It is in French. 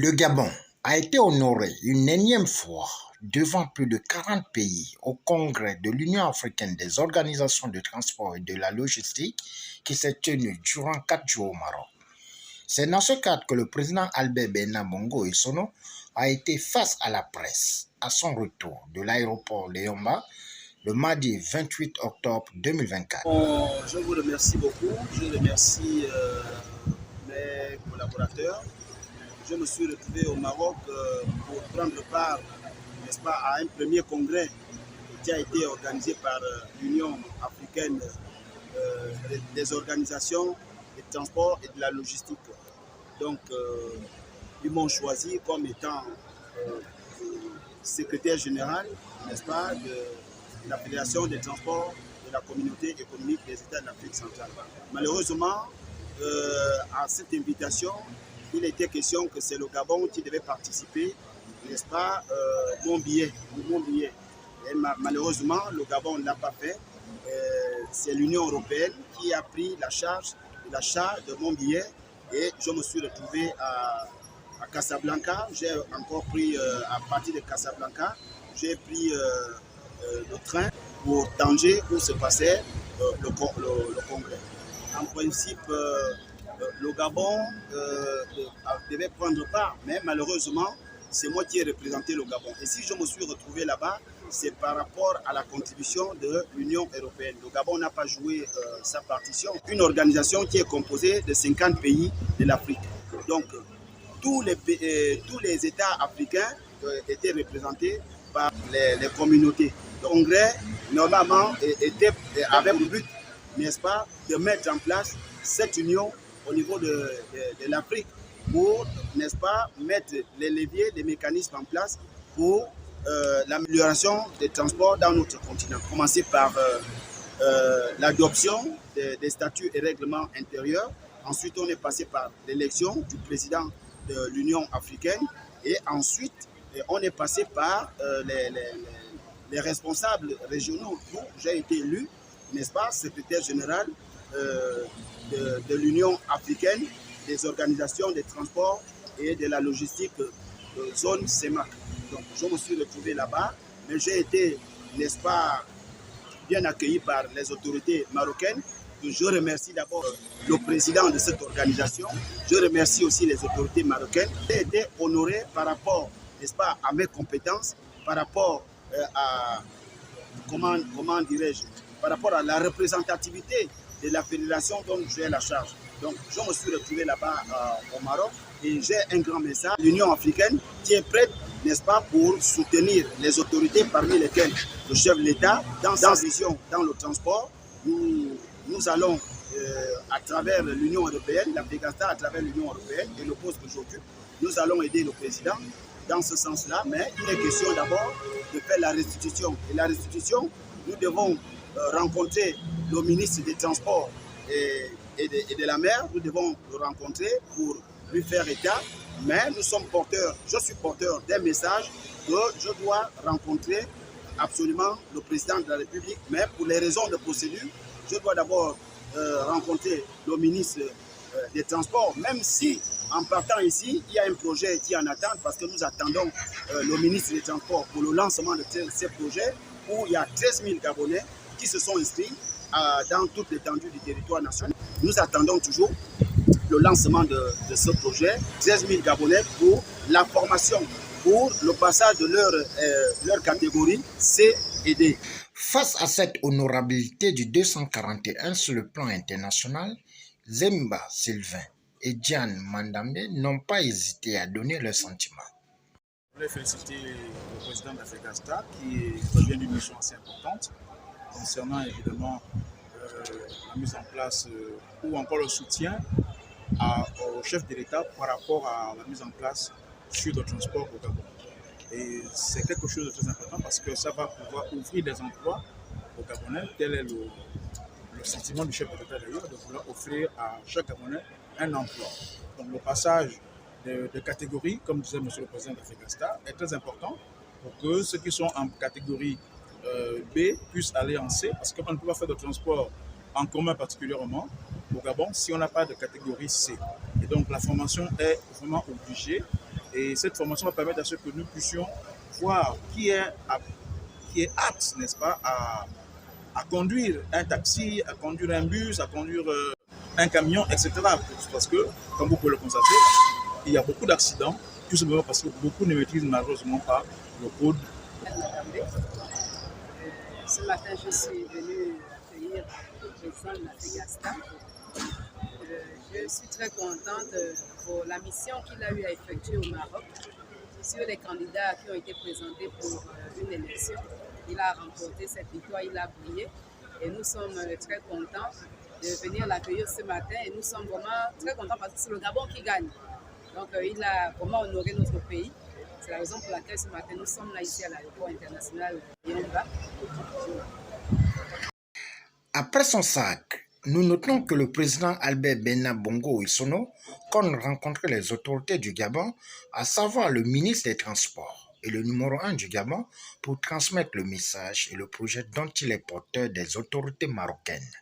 Le Gabon a été honoré une énième fois devant plus de 40 pays au congrès de l'Union africaine des organisations de transport et de la logistique qui s'est tenu durant 4 jours au Maroc. C'est dans ce cadre que le président Albert Bena Bongo Essono a été face à la presse à son retour de l'aéroport Léomba le mardi 28 octobre 2024. Je vous remercie beaucoup, je remercie mes collaborateurs. Je me suis retrouvé au Maroc pour prendre part, n'est-ce pas, à un premier congrès qui a été organisé par l'Union africaine des organisations de transport et de la logistique. Donc, ils m'ont choisi comme étant secrétaire général, n'est-ce pas, de la Fédération des transports de la communauté économique des États de l'Afrique centrale. Malheureusement, à cette invitation, il était question que c'est le Gabon qui devait participer, n'est-ce pas, mon billet. Et malheureusement, le Gabon ne l'a pas fait. C'est l'Union européenne qui a pris la charge de l'achat de mon billet et je me suis retrouvé à Casablanca. J'ai encore pris, à partir de Casablanca, j'ai pris le train pour Tanger où se passait le congrès. En principe, le Gabon devait prendre part, mais malheureusement, c'est moi qui ai représenté le Gabon. Et si je me suis retrouvé là-bas, c'est par rapport à la contribution de l'Union européenne. Le Gabon n'a pas joué sa partition. Une organisation qui est composée de 50 pays de l'Afrique. Donc, tous les États africains étaient représentés par les communautés. Le congrès, normalement, avait pour but, n'est-ce pas, de mettre en place cette union au niveau de l'Afrique pour, n'est-ce pas, mettre les leviers, les mécanismes en place pour l'amélioration des transports dans notre continent. Commencer par l'adoption des statuts et règlements intérieurs. Ensuite, on est passé par l'élection du président de l'Union africaine et ensuite, on est passé par les responsables régionaux où j'ai été élu, n'est-ce pas, secrétaire général de l'Union africaine des organisations des transports et de la logistique zone CEMAC. Donc je me suis retrouvé là-bas, mais j'ai été, n'est-ce pas, bien accueilli par les autorités marocaines. Je remercie d'abord le président de cette organisation. Je remercie aussi les autorités marocaines. J'ai été honoré par rapport, n'est-ce pas, à mes compétences, par rapport à, comment dirais-je, par rapport à la représentativité de la fédération dont j'ai la charge. Donc, je me suis retrouvé là-bas au Maroc et j'ai un grand message. L'Union africaine qui est prête, n'est-ce pas, pour soutenir les autorités, parmi lesquelles le chef de l'État, dans sa vision, dans le transport. Nous allons, à travers l'Union européenne, la Pégasta à travers l'Union européenne et le poste que j'occupe, nous allons aider le président dans ce sens-là, mais il est question d'abord de faire la restitution. Et la restitution, nous devons rencontrer le ministre des Transports et de la mer, nous devons le rencontrer pour lui faire état, mais nous sommes porteurs, je suis porteur d'un message que je dois rencontrer absolument le président de la République, mais pour les raisons de procédure, je dois d'abord rencontrer le ministre des Transports, même si en partant ici, il y a un projet qui en attend parce que nous attendons le ministre des Transports pour le lancement de ces projets où il y a 13 000 Gabonais qui se sont inscrits dans toute l'étendue du territoire national. Nous attendons toujours le lancement de ce projet, 13 000 Gabonais pour la formation, pour le passage de leur catégorie C et D. Face à cette honorabilité du 241 sur le plan international, Zemba Sylvain et Diane Mandambe n'ont pas hésité à donner leurs sentiments. Je voulais féliciter le président de la Fégasta qui revient d'une mission assez importante concernant évidemment la mise en place ou encore le soutien au chef de l'État par rapport à la mise en place sur le transport au Gabon. Et c'est quelque chose de très important parce que ça va pouvoir ouvrir des emplois aux Gabonais. Tel est le sentiment du chef de l'État d'ailleurs, de vouloir offrir à chaque Gabonais un emploi. Donc le passage de catégorie, comme disait M. le Président de la Fégasta, est très important pour que ceux qui sont en catégorie B puissent aller en C, parce qu'on ne peut pas faire de transport en commun particulièrement au Gabon si on n'a pas de catégorie C. Et donc la formation est vraiment obligée. Et Et cette formation va permettre à ce que nous puissions voir qui est apte, n'est-ce pas, à conduire un taxi, à conduire un bus, à conduire un camion, etc. Parce que, comme vous pouvez le constater, il y a beaucoup d'accidents, tout simplement parce que beaucoup ne maîtrisent malheureusement pas le code. Ce matin, je suis venue accueillir le président de la FEGASTA. Je suis très contente pour la mission qu'il a eu à effectuer au Maroc sur les candidats qui ont été présentés pour une élection. Il a remporté cette victoire, il a brillé et nous sommes très contents de venir l'accueillir ce matin et nous sommes vraiment très contents parce que c'est le Gabon qui gagne. Donc il a vraiment honoré notre pays. C'est la raison pour laquelle ce matin nous sommes là ici à l'aéroport international de Yamba. Après son sac, nous notons que le président Albert Bena Bongo Isono compte rencontrer les autorités du Gabon, à savoir le ministre des Transports et le numéro 1 du Gabon, pour transmettre le message et le projet dont il est porteur des autorités marocaines.